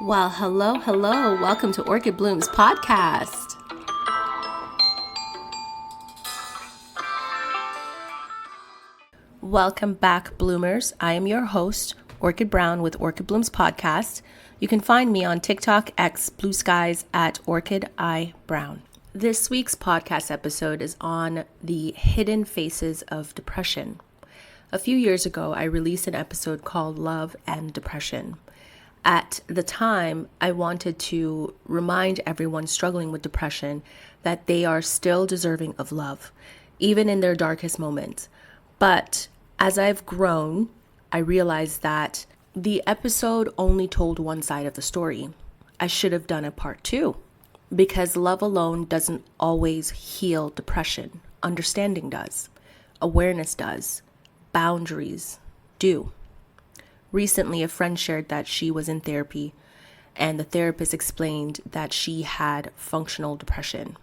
Well, hello. Welcome to Orchid Bloom's podcast. Welcome back, bloomers. I am your host, Orchid Brown with Orchid Bloom's podcast. You can find me on TikTok, X, Blue Skies at Orchid I Brown. This week's podcast episode is on the hidden faces of depression. A few years ago, I released an episode called Love and Depression. At the time, I wanted to remind everyone struggling with depression that they are still deserving of love, even in their darkest moments. But as I've grown, I realized that the episode only told one side of the story. I should have done a part 2, because love alone doesn't always heal depression. Understanding does. Awareness does. Boundaries do. Recently, a friend shared that she was in therapy, and the therapist explained that she had functional depression.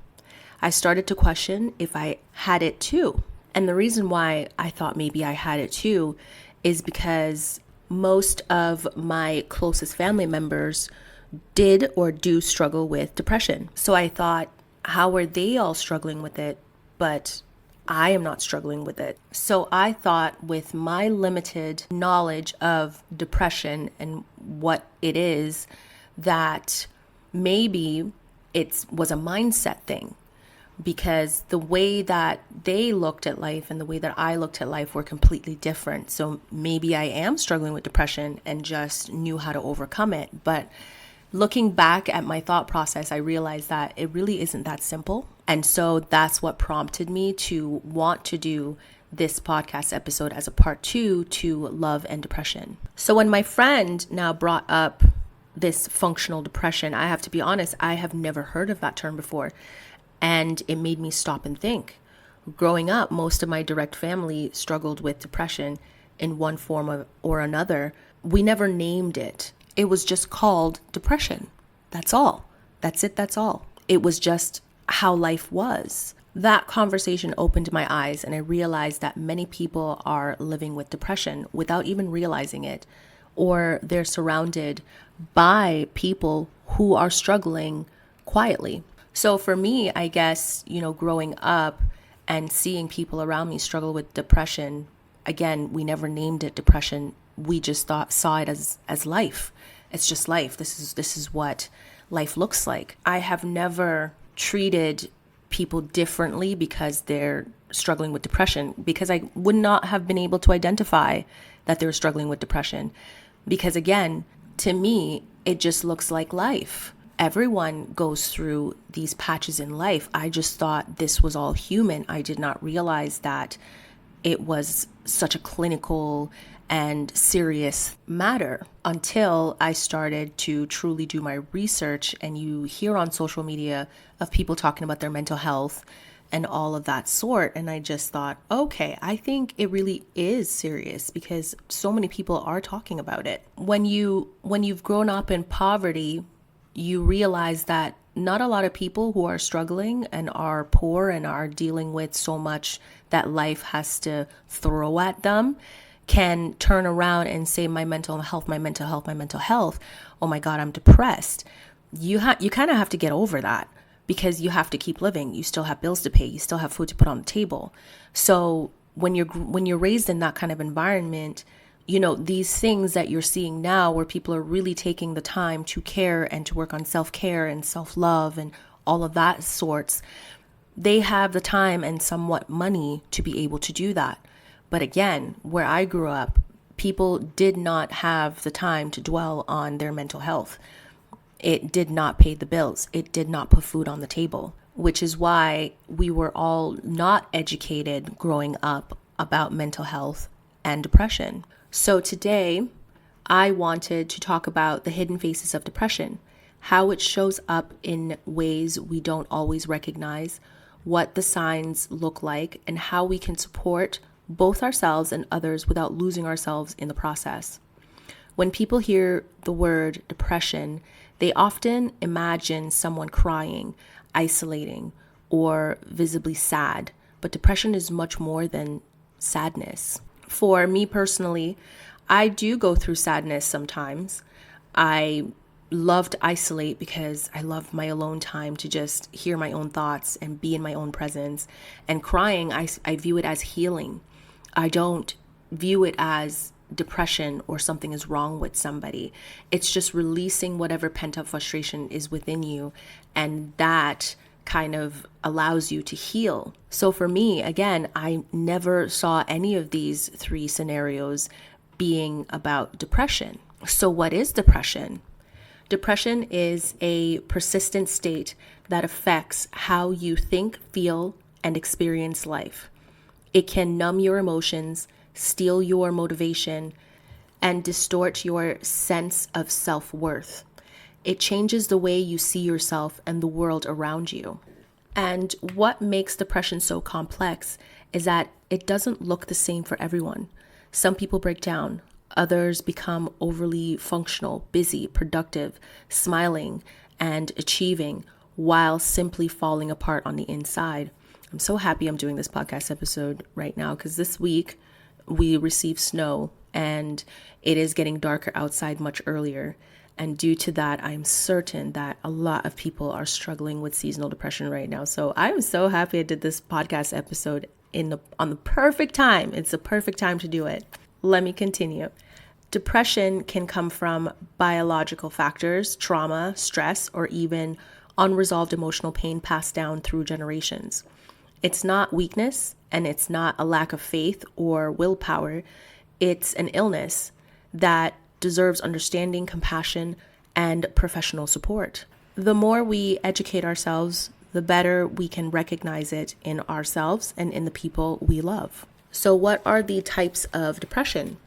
I started to question if I had it too. And the reason why I thought maybe I had it too is because most of my closest family members did or do struggle with depression. So I thought, how are they all struggling with it, but I am not struggling with it? So I thought, with my limited knowledge of depression and what it is, that maybe it was a mindset thing, because the way that they looked at life and the way that I looked at life were completely different. So maybe I am struggling with depression and just knew how to overcome it. But looking back at my thought process, I realized that it really isn't that simple. And so that's what prompted me to want to do this podcast episode as a part 2 to love and depression. So when my friend now brought up this functional depression, I have to be honest, I have never heard of that term before. And it made me stop and think. Growing up, most of my direct family struggled with depression in one form or another. We never named it. It was just called depression. That's all. That's it. That's all. It was just how life was. That conversation opened my eyes, and I realized that many people are living with depression without even realizing it, or they're surrounded by people who are struggling quietly. So for me, I guess, growing up and seeing people around me struggle with depression, again, we never named it depression. We just saw it as life. It's just life. This is what life looks like. I have never treated people differently because they're struggling with depression, because I would not have been able to identify that they're struggling with depression. Because again, to me, it just looks like life. Everyone goes through these patches in life. I just thought this was all human. I did not realize that it was such a clinical and serious matter until I started to truly do my research. And you hear on social media of people talking about their mental health and all of that sort. And I just thought, okay, I think it really is serious, because so many people are talking about it. When you've grown up in poverty, you realize that not a lot of people who are struggling and are poor and are dealing with so much that life has to throw at them can turn around and say, my mental health. Oh my God, I'm depressed. You kind of have to get over that, because you have to keep living. You still have bills to pay. You still have food to put on the table. So when you're raised in that kind of environment, these things that you're seeing now, where people are really taking the time to care and to work on self-care and self-love and all of that sorts, they have the time and somewhat money to be able to do that. But again, where I grew up, people did not have the time to dwell on their mental health. It did not pay the bills. It did not put food on the table, which is why we were all not educated growing up about mental health and depression. So today, I wanted to talk about the hidden faces of depression, how it shows up in ways we don't always recognize, what the signs look like, and how we can support both ourselves and others without losing ourselves in the process. When people hear the word depression, they often imagine someone crying, isolating, or visibly sad. But depression is much more than sadness. For me personally, I do go through sadness sometimes. I love to isolate because I love my alone time to just hear my own thoughts and be in my own presence. And crying, I view it as healing. I don't view it as depression or something is wrong with somebody. It's just releasing whatever pent up frustration is within you. And that kind of allows you to heal. So for me, again, I never saw any of these three scenarios being about depression. So what is depression? Depression is a persistent state that affects how you think, feel, and experience life. It can numb your emotions, steal your motivation, and distort your sense of self-worth. It changes the way you see yourself and the world around you. And what makes depression so complex is that it doesn't look the same for everyone. Some people break down. Others become overly functional, busy, productive, smiling, and achieving while simply falling apart on the inside. I'm so happy I'm doing this podcast episode right now because this week we received snow and it is getting darker outside much earlier. And due to that, I'm certain that a lot of people are struggling with seasonal depression right now. So I'm so happy I did this podcast episode on the perfect time. It's the perfect time to do it. Let me continue. Depression can come from biological factors, trauma, stress, or even unresolved emotional pain passed down through generations. It's not weakness, and it's not a lack of faith or willpower. It's an illness that deserves understanding, compassion, and professional support. The more we educate ourselves, the better we can recognize it in ourselves and in the people we love. So what are the types of depression?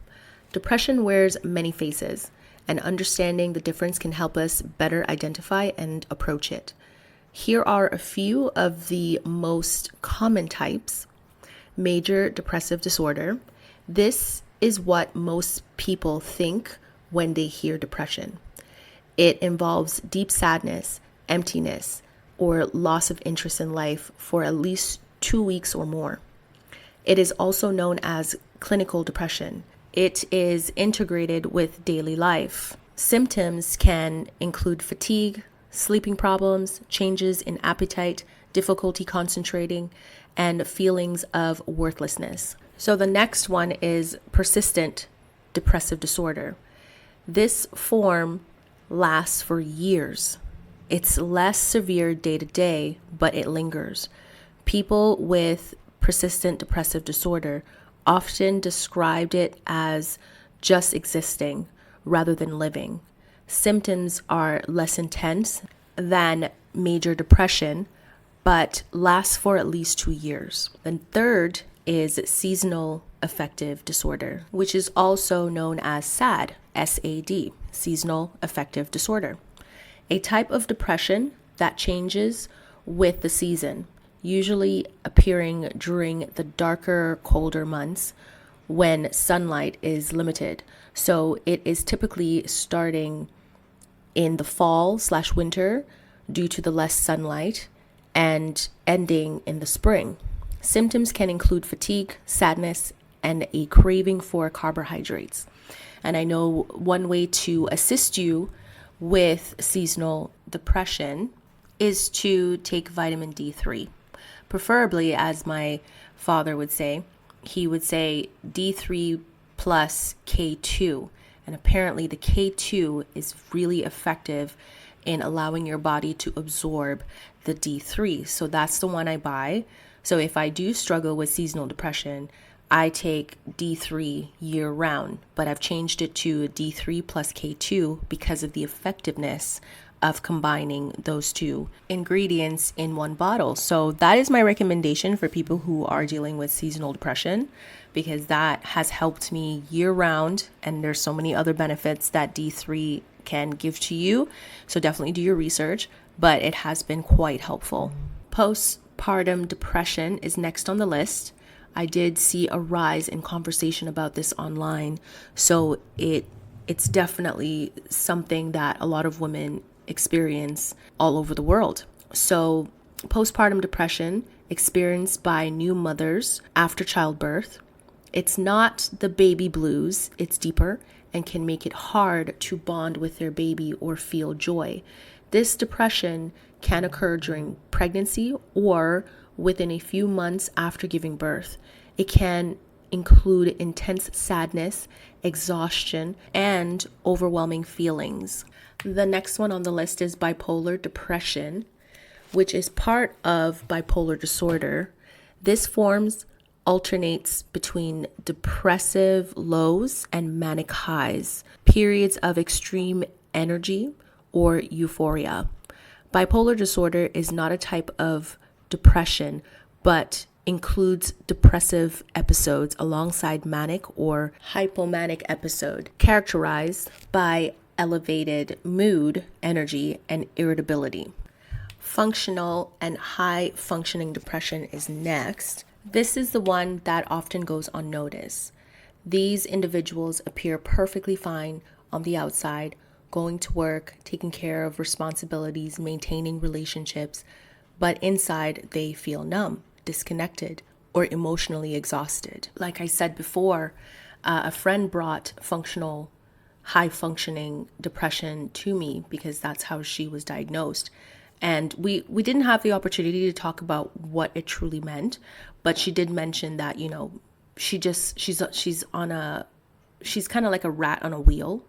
Depression wears many faces, and understanding the difference can help us better identify and approach it. Here are a few of the most common types. Major depressive disorder. This is what most people think when they hear depression. It involves deep sadness, emptiness, or loss of interest in life for at least 2 weeks or more. It is also known as clinical depression. It is integrated with daily life. Symptoms can include fatigue, sleeping problems, changes in appetite, difficulty concentrating, and feelings of worthlessness. So the next one is persistent depressive disorder. This form lasts for years. It's less severe day to day, but it lingers. People with persistent depressive disorder often described it as just existing rather than living. Symptoms are less intense than major depression, but last for at least 2 years. Then third is seasonal affective disorder, which is also known as SAD, S-A-D, seasonal affective disorder. A type of depression that changes with the season, usually appearing during the darker, colder months when sunlight is limited. So it is typically starting in the fall/winter due to the less sunlight and ending in the spring. Symptoms can include fatigue, sadness, and a craving for carbohydrates. And I know one way to assist you with seasonal depression is to take vitamin D3. Preferably, as my father would say, he would say D3 plus K2. And apparently the K2 is really effective in allowing your body to absorb the D3. So that's the one I buy. So if I do struggle with seasonal depression, I take D3 year round, but I've changed it to D3 plus K2 because of the effectiveness of combining those two ingredients in one bottle. So that is my recommendation for people who are dealing with seasonal depression, because that has helped me year round. And there's so many other benefits that D3 can give to you. So definitely do your research, but it has been quite helpful. Postpartum depression is next on the list. I did see a rise in conversation about this online. So it's definitely something that a lot of women experience all over the world. So postpartum depression experienced by new mothers after childbirth. It's not the baby blues, it's deeper, and can make it hard to bond with their baby or feel joy. This depression can occur during pregnancy or within a few months after giving birth. It can include intense sadness, exhaustion, and overwhelming feelings. The next one on the list is bipolar depression, which is part of bipolar disorder. This forms alternates between depressive lows and manic highs, periods of extreme energy or euphoria. Bipolar disorder is not a type of depression, but includes depressive episodes alongside manic or hypomanic episode, characterized by elevated mood, energy, and irritability. Functional and high functioning depression is next. This is the one that often goes unnoticed. These individuals appear perfectly fine on the outside, going to work, taking care of responsibilities, maintaining relationships, but inside they feel numb, disconnected, or emotionally exhausted. Like I said before, a friend brought functional, high functioning depression to me because that's how she was diagnosed. And we didn't have the opportunity to talk about what it truly meant, but she did mention that, she's kind of like a rat on a wheel,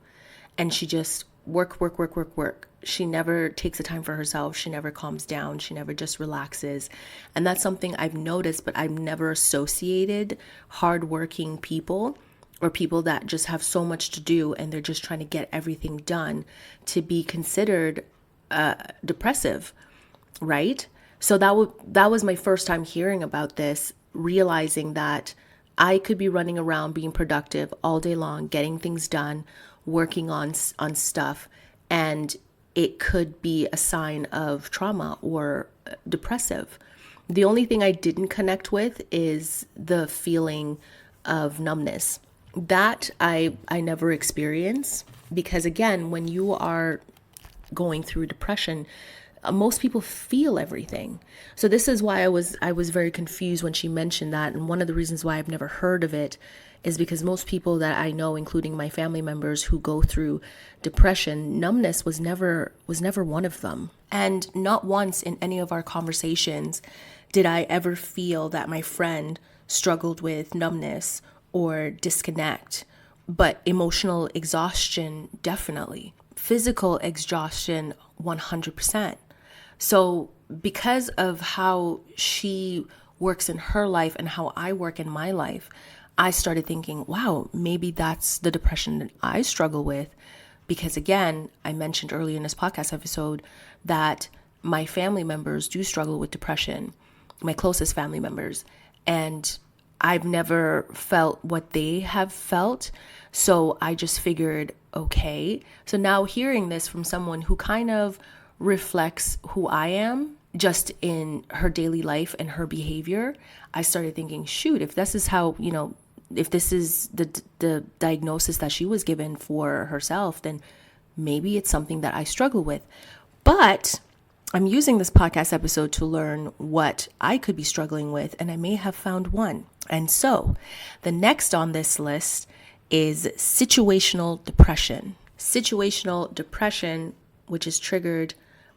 and she just work. She never takes the time for herself. She never calms down. She never just relaxes. And that's something I've noticed, but I've never associated hardworking people or people that just have so much to do and they're just trying to get everything done to be considered depressive, right? So that was my first time hearing about this, realizing that I could be running around being productive all day long, getting things done, working on stuff, and it could be a sign of trauma or depressive. The only thing I didn't connect with is the feeling of numbness. That I never experienced, because again, when you are going through depression, most people feel everything. So this is why I was very confused when she mentioned that. And one of the reasons why I've never heard of it is because most people that I know, including my family members who go through depression, numbness was never one of them. And not once in any of our conversations did I ever feel that my friend struggled with numbness or disconnect, but emotional exhaustion, definitely. Physical exhaustion, 100%. So because of how she works in her life and how I work in my life, I started thinking, wow, maybe that's the depression that I struggle with. Because again, I mentioned earlier in this podcast episode that my family members do struggle with depression, my closest family members. And I've never felt what they have felt. So I just figured, okay. So now hearing this from someone who kind of reflects who I am just in her daily life and her behavior, I started thinking, shoot, if this is how, if this is the diagnosis that she was given for herself, then maybe it's something that I struggle with. But I'm using this podcast episode to learn what I could be struggling with, and I may have found one. And so the next on this list is situational depression. Situational depression, which is triggered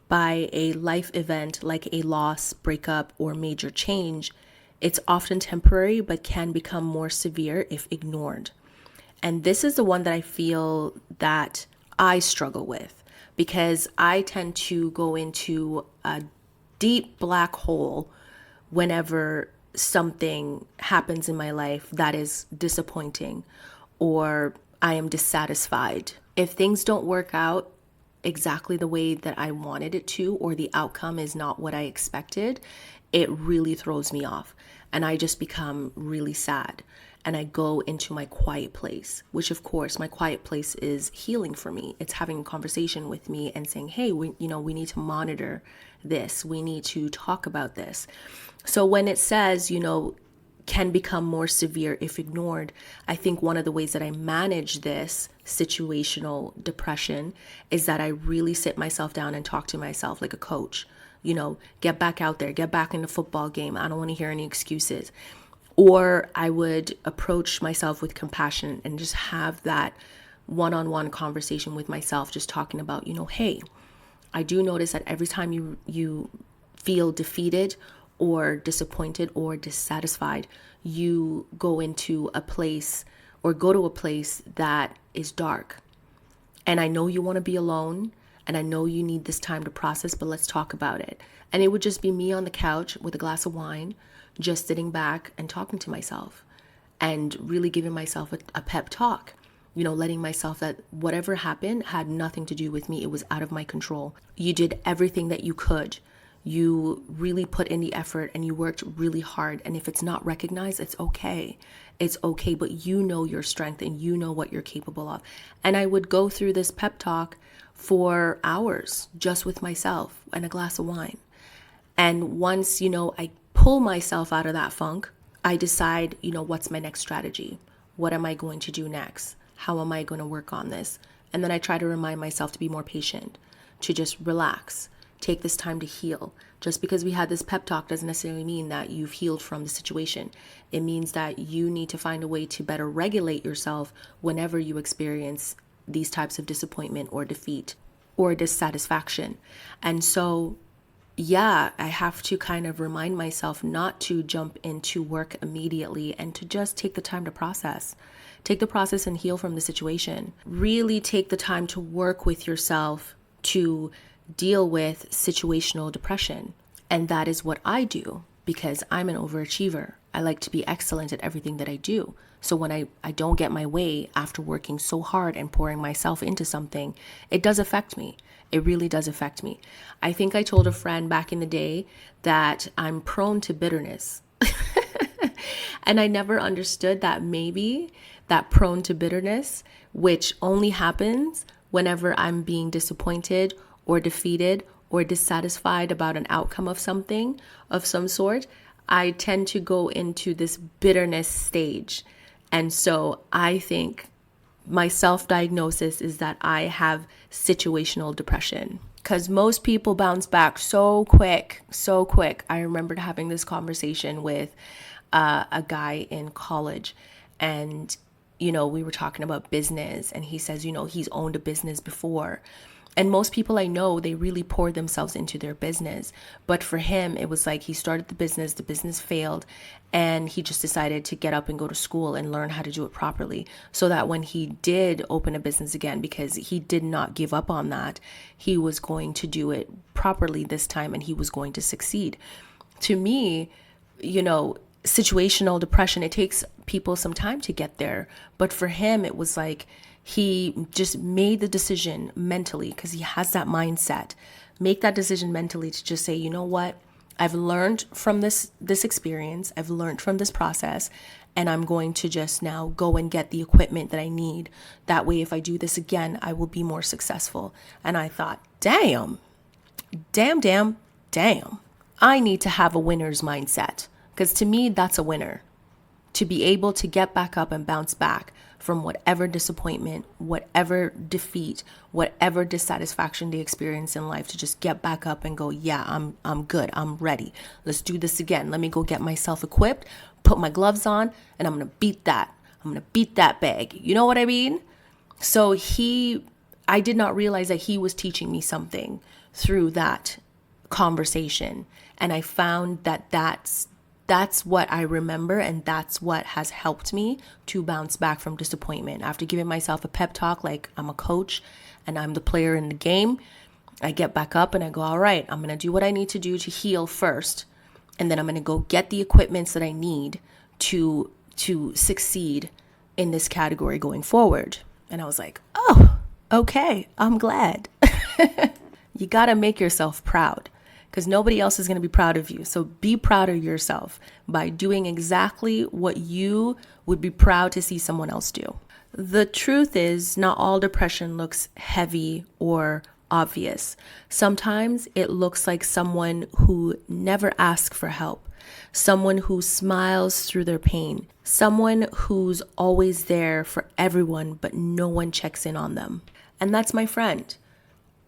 by a life event like a loss, breakup, or major change. It's often temporary, but can become more severe if ignored. And this is the one that I feel that I struggle with, because I tend to go into a deep black hole whenever something happens in my life that is disappointing or I am dissatisfied. If things don't work out exactly the way that I wanted it to, or the outcome is not what I expected, it really throws me off. And I just become really sad. And I go into my quiet place, which of course my quiet place is healing for me. It's having a conversation with me and saying, hey, we need to monitor this. We need to talk about this. So when it says, can become more severe if ignored, I think one of the ways that I manage this situational depression is that I really sit myself down and talk to myself like a coach. Get back out there, get back in the football game. I don't want to hear any excuses. Or I would approach myself with compassion and just have that one-on-one conversation with myself, just talking about, hey, I do notice that every time you feel defeated or disappointed or dissatisfied, you go into a place or go to a place that is dark. And I know you want to be alone, and I know you need this time to process, but let's talk about it. And it would just be me on the couch with a glass of wine, just sitting back and talking to myself and really giving myself a pep talk, letting myself that whatever happened had nothing to do with me. It was out of my control. You did everything that you could. You really put in the effort and you worked really hard. And if it's not recognized, it's okay. It's okay, but you know your strength and you know what you're capable of. And I would go through this pep talk for hours just with myself and a glass of wine. And once, I pull myself out of that funk, I decide, what's my next strategy? What am I going to do next? How am I going to work on this? And then I try to remind myself to be more patient, to just relax. Take this time to heal. Just because we had this pep talk doesn't necessarily mean that you've healed from the situation. It means that you need to find a way to better regulate yourself whenever you experience these types of disappointment or defeat or dissatisfaction. And so, I have to kind of remind myself not to jump into work immediately and to just take the time to process. Take the process and heal from the situation. Really take the time to work with yourself to deal with situational depression. And that is what I do because I'm an overachiever. I like to be excellent at everything that I do. So when I don't get my way after working so hard and pouring myself into something, it does affect me. It really does affect me. I think I told a friend back in the day that I'm prone to bitterness. And I never understood that maybe that prone to bitterness, which only happens whenever I'm being disappointed or defeated or dissatisfied about an outcome of something of some sort, I tend to go into this bitterness stage. And so I think my self-diagnosis is that I have situational depression because most people bounce back so quick. I remembered having this conversation with a guy in college, and we were talking about business, and he says, he's owned a business before. And most people I know, they really pour themselves into their business. But for him, it was like he started the business failed, and he just decided to get up and go to school and learn how to do it properly. So that when he did open a business again, because he did not give up on that, he was going to do it properly this time and he was going to succeed. To me, situational depression, it takes people some time to get there. But for him, it was like, he just made the decision mentally because he has that mindset. Make that decision mentally to just say, you know what? I've learned from this experience. I've learned from this process, and I'm going to just now go and get the equipment that I need. That way, if I do this again, I will be more successful. And I thought, damn. I need to have a winner's mindset because to me, that's a winner. To be able to get back up and bounce back from whatever disappointment, whatever defeat, whatever dissatisfaction they experience in life, to just get back up and go, yeah, I'm good. I'm ready. Let's do this again. Let me go get myself equipped, put my gloves on, and I'm going to beat that. I'm going to beat that bag. You know what I mean? So I did not realize that he was teaching me something through that conversation. And I found that that's what I remember, and that's what has helped me to bounce back from disappointment. After giving myself a pep talk, like I'm a coach and I'm the player in the game, I get back up and I go, all right, I'm going to do what I need to do to heal first. And then I'm going to go get the equipments that I need to succeed in this category going forward. And I was like, oh, okay, I'm glad. You got to make yourself proud, because nobody else is going to be proud of you. So be proud of yourself by doing exactly what you would be proud to see someone else do. The truth is, not all depression looks heavy or obvious. Sometimes it looks like someone who never asks for help, someone who smiles through their pain, someone who's always there for everyone, but no one checks in on them. And that's my friend.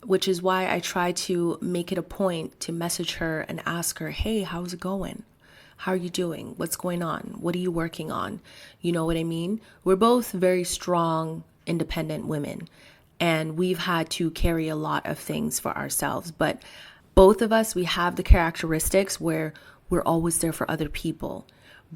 Which is why I try to make it a point to message her and ask her, hey, how's it going? How are you doing? What's going on? What are you working on? You know what I mean? We're both very strong independent women, and we've had to carry a lot of things for ourselves. But both of us, we have the characteristics where we're always there for other people.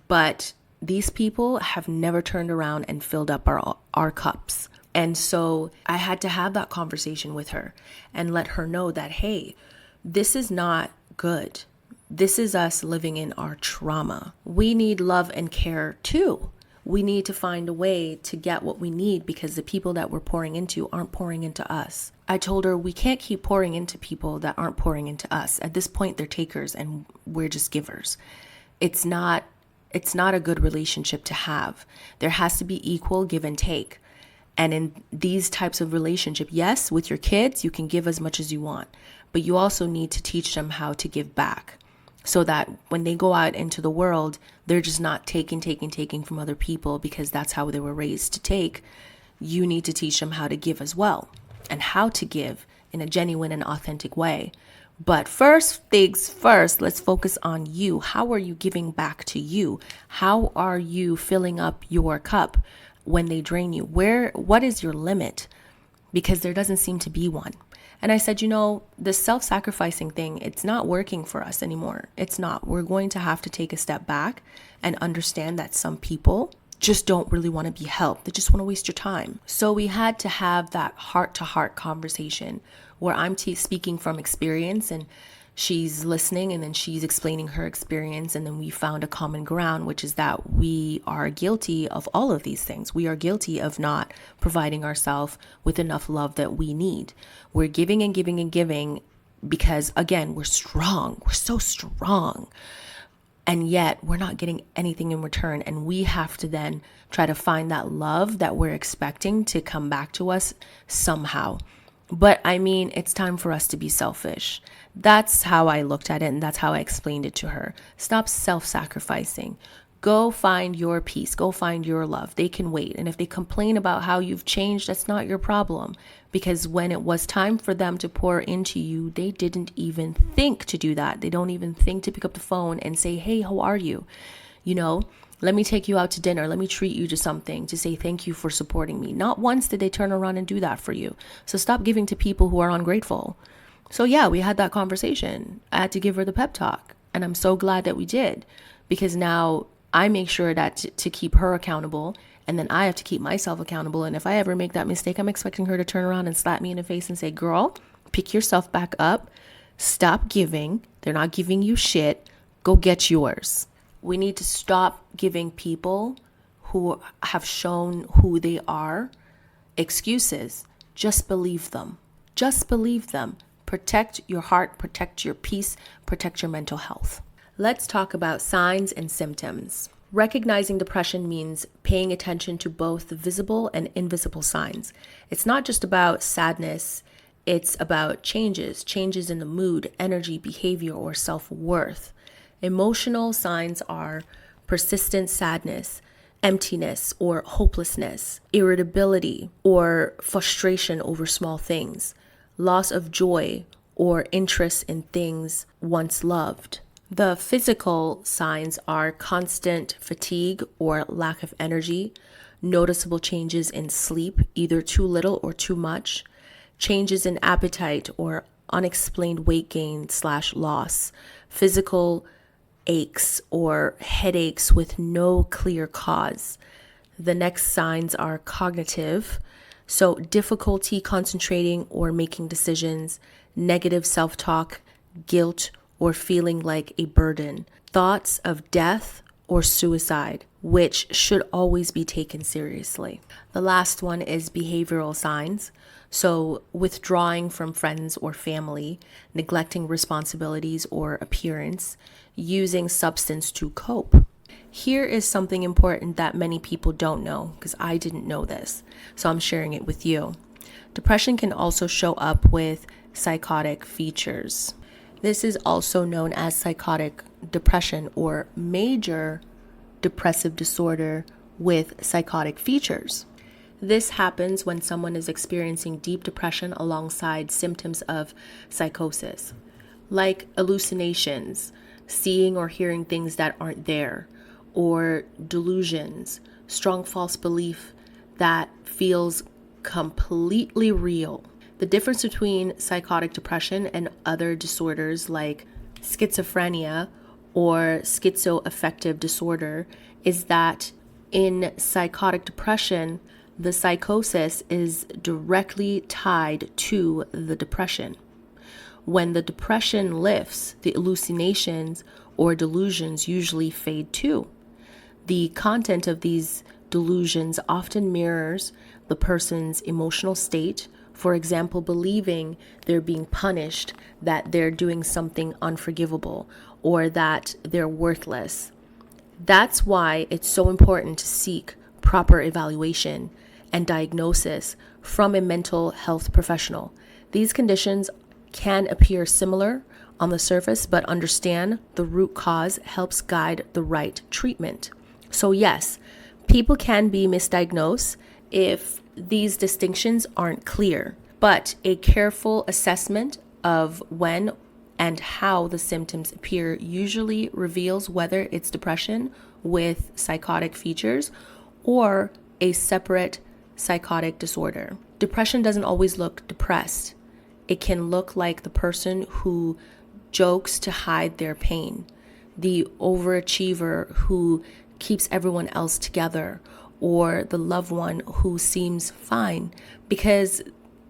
But these people have never turned around and filled up our cups. And so I had to have that conversation with her and let her know that, hey, this is not good. This is us living in our trauma. We need love and care too. We need to find a way to get what we need because the people that we're pouring into aren't pouring into us. I told her we can't keep pouring into people that aren't pouring into us. At this point, they're takers and we're just givers. It's not a good relationship to have. There has to be equal give and take. And in these types of relationship, yes, with your kids, you can give as much as you want, but you also need to teach them how to give back so that when they go out into the world, they're just not taking from other people because that's how they were raised to take. You need to teach them how to give as well and how to give in a genuine and authentic way. But first things first, let's focus on you. How are you giving back to you? How are you filling up your cup when they drain you? What is your limit? Because there doesn't seem to be one. And I said, the self-sacrificing thing, it's not working for us anymore. It's not. We're going to have to take a step back and understand that some people just don't really want to be helped. They just want to waste your time. So we had to have that heart-to-heart conversation where I'm speaking from experience and she's listening and then she's explaining her experience. And then we found a common ground, which is that we are guilty of all of these things. We are guilty of not providing ourselves with enough love that we need. We're giving and giving and giving because, again, we're strong. We're so strong. And yet we're not getting anything in return. And we have to then try to find that love that we're expecting to come back to us somehow. But it's time for us to be selfish. That's how I looked at it, and that's how I explained it to her. Stop self-sacrificing. Go find your peace. Go find your love. They can wait. And if they complain about how you've changed, that's not your problem. Because when it was time for them to pour into you, they didn't even think to do that. They don't even think to pick up the phone and say, hey, how are you? Let me take you out to dinner. Let me treat you to something to say thank you for supporting me. Not once did they turn around and do that for you. So stop giving to people who are ungrateful. So yeah, we had that conversation. I had to give her the pep talk. And I'm so glad that we did. Because now I make sure that to keep her accountable. And then I have to keep myself accountable. And if I ever make that mistake, I'm expecting her to turn around and slap me in the face and say, girl, pick yourself back up. Stop giving. They're not giving you shit. Go get yours. We need to stop giving people who have shown who they are excuses. Just believe them. Just believe them. Protect your heart, protect your peace, protect your mental health. Let's talk about signs and symptoms. Recognizing depression means paying attention to both the visible and invisible signs. It's not just about sadness. It's about changes in the mood, energy, behavior, or self-worth. Emotional signs are persistent sadness, emptiness or hopelessness, irritability or frustration over small things, loss of joy or interest in things once loved. The physical signs are constant fatigue or lack of energy, noticeable changes in sleep, either too little or too much, changes in appetite or unexplained weight gain/loss, physical aches or headaches with no clear cause. The next signs are cognitive, so difficulty concentrating or making decisions, negative self-talk, guilt, or feeling like a burden, thoughts of death or suicide, which should always be taken seriously. The last one is behavioral signs. So withdrawing from friends or family, neglecting responsibilities or appearance, using substance to cope. Here is something important that many people don't know, because I didn't know this, so I'm sharing it with you. Depression can also show up with psychotic features. This is also known as psychotic depression or major depressive disorder with psychotic features. This happens when someone is experiencing deep depression alongside symptoms of psychosis, like hallucinations, seeing or hearing things that aren't there, or delusions, strong false belief that feels completely real. The difference between psychotic depression and other disorders like schizophrenia or schizoaffective disorder is that in psychotic depression, the psychosis is directly tied to the depression. When the depression lifts, the hallucinations or delusions usually fade too. The content of these delusions often mirrors the person's emotional state. For example, believing they're being punished, that they're doing something unforgivable, or that they're worthless. That's why it's so important to seek proper evaluation and diagnosis from a mental health professional. These conditions can appear similar on the surface, but understand the root cause helps guide the right treatment. So yes, people can be misdiagnosed if these distinctions aren't clear, but a careful assessment of when and how the symptoms appear usually reveals whether it's depression with psychotic features or a separate psychotic disorder. Depression doesn't always look depressed. It can look like the person who jokes to hide their pain, the overachiever who keeps everyone else together, or the loved one who seems fine because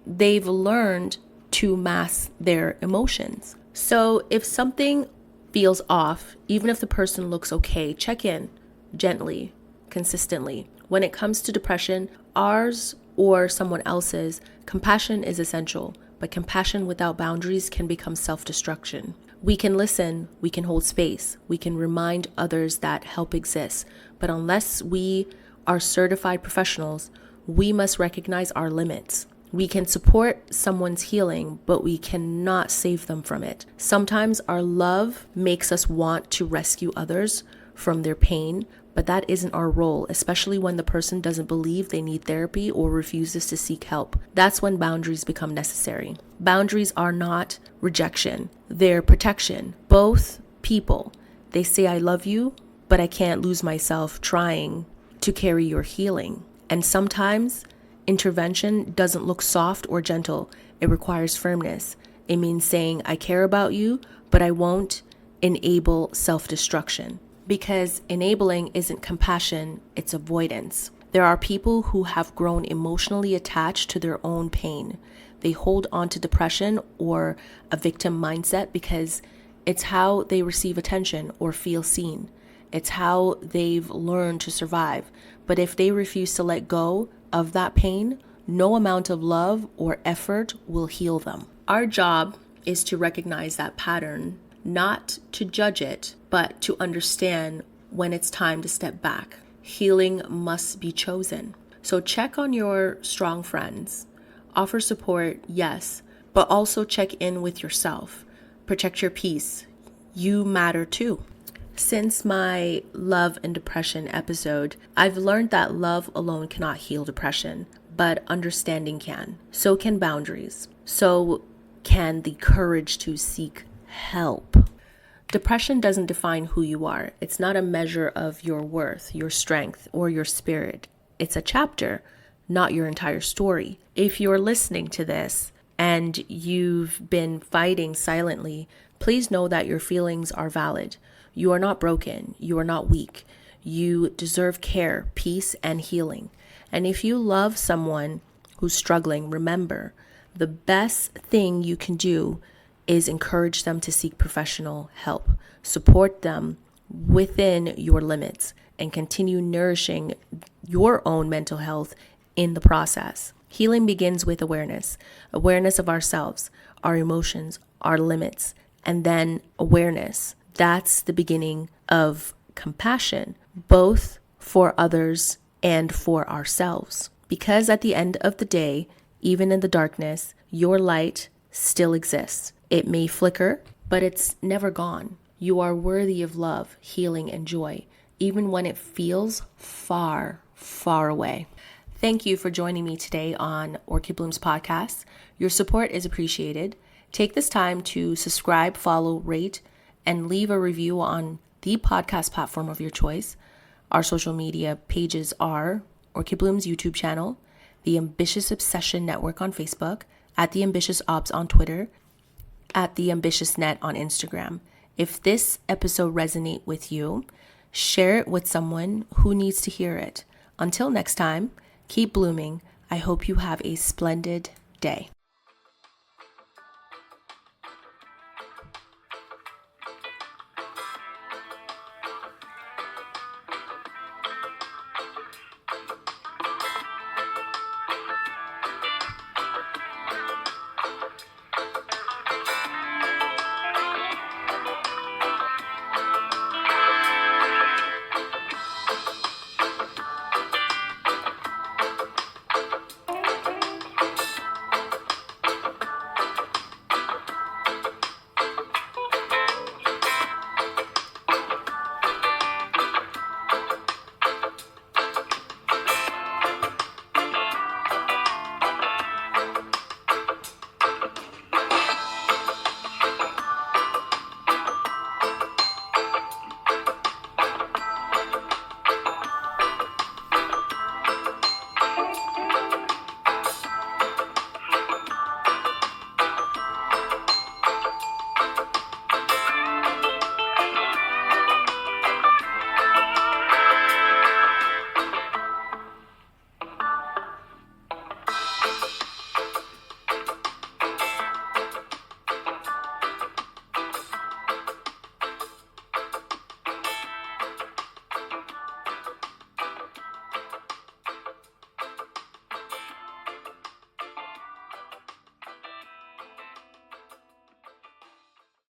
they've learned to mask their emotions. So if something feels off, even if the person looks okay, check in gently, consistently. When it comes to depression, ours or someone else's, compassion is essential, but compassion without boundaries can become self-destruction. We can listen, we can hold space, we can remind others that help exists, but unless we are certified professionals, we must recognize our limits. We can support someone's healing, but we cannot save them from it. Sometimes our love makes us want to rescue others from their pain, but that isn't our role, especially when the person doesn't believe they need therapy or refuses to seek help. That's when boundaries become necessary. Boundaries are not rejection, they're protection. Both people, they say I love you, but I can't lose myself trying to carry your healing. And sometimes intervention doesn't look soft or gentle. It requires firmness. It means saying, I care about you, but I won't enable self-destruction. Because enabling isn't compassion, it's avoidance. There are people who have grown emotionally attached to their own pain. They hold on to depression or a victim mindset because it's how they receive attention or feel seen. It's how they've learned to survive. But if they refuse to let go of that pain, no amount of love or effort will heal them. Our job is to recognize that pattern, not to judge it, but to understand when it's time to step back. Healing must be chosen. So check on your strong friends. Offer support, yes, but also check in with yourself. Protect your peace. You matter too. Since my love and depression episode, I've learned that love alone cannot heal depression, but understanding can. So can boundaries. So can the courage to seek help. Depression doesn't define who you are. It's not a measure of your worth, your strength, or your spirit. It's a chapter, not your entire story. If you're listening to this and you've been fighting silently, please know that your feelings are valid. You are not broken. You are not weak. You deserve care, peace, and healing. And if you love someone who's struggling, remember, the best thing you can do is encourage them to seek professional help. Support them within your limits and continue nourishing your own mental health in the process. Healing begins with awareness of ourselves, our emotions, our limits, and then awareness. That's the beginning of compassion, both for others and for ourselves. Because at the end of the day, even in the darkness, your light still exists. It may flicker, but it's never gone. You are worthy of love, healing, and joy, even when it feels far, far away. Thank you for joining me today on Orchid Bloom's podcast. Your support is appreciated. Take this time to subscribe, follow, rate, and leave a review on the podcast platform of your choice. Our social media pages are Orchid Bloom's YouTube channel the Ambitious Obsession Network on Facebook, at the Ambitious Ops on Twitter, at the Ambitious Net on Instagram. If this episode resonates with you, share it with someone who needs to hear it. Until next time, keep blooming. I hope you have a splendid day.